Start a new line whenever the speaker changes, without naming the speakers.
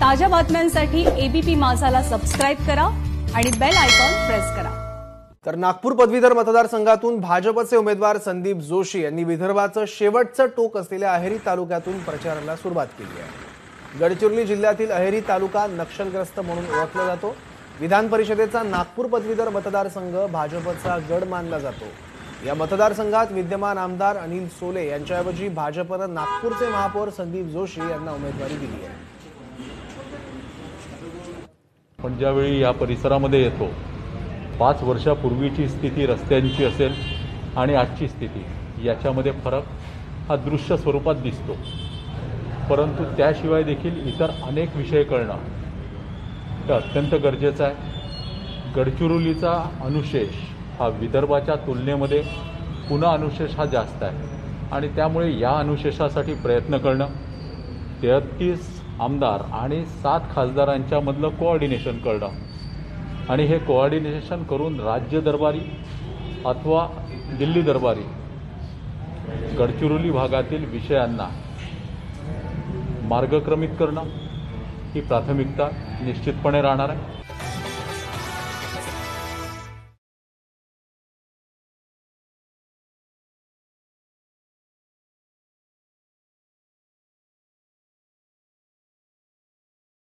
ताज्या बातम्यांसाठी ABP माझाला subscribe करा आणि बेल आयकॉन प्रेस करा।
तर नागपूर पदवीधर मतदारसंघातून भाजपचे उमेदवार संदीप जोशी यांनी विदर्भाचं शेवटचं टोक असलेल्या अहेरी तालुक्यातून प्रचाराला सुरुवात केली आहे। गडचिरोली जिल्ह्यातील अहेरी तालुका नक्षलग्रस्त म्हणून ओळखला जातो। विधान परिषदेचा नागपूर पदवीधर मतदारसंघ भाजपचा गड मानला जातो। या मतदारसंघात विद्यमान आमदार अनिल सोले यांच्याऐवजी भाजपने नागपूरचे महापौर संदीप जोशी यांना उमेदवारी दिली आहे।
पण ज्यावेळी या परिसरामध्ये येतो 5 वर्षापूर्वीची स्थिती रस्त्यांची असेल आणि आजची स्थिती याच्यामध्ये फरक हा दृश्य स्वरूपात दिसतो। परंतु त्याशिवाय देखील इतर अनेक विषय कळणं हे अत्यंत गरजेचं आहे। गडचिरोलीचा अनुशेष हा विदर्भाच्या तुलनेमध्ये पुन्हा अनुशेष हा जास्त आहे आणि त्यामुळे या अनुशेषासाठी प्रयत्न करणं 33 आमदार आणि 7 खासदारांच्या मधलं कोऑर्डिनेशन करणं आणि हे कोऑर्डिनेशन करून राज्य दरबारी अथवा दिल्ली दरबारी गडचिरोली भागातील विषयांना मार्गक्रमित करणं ही प्राथमिकता निश्चितपणे राहणार आहे।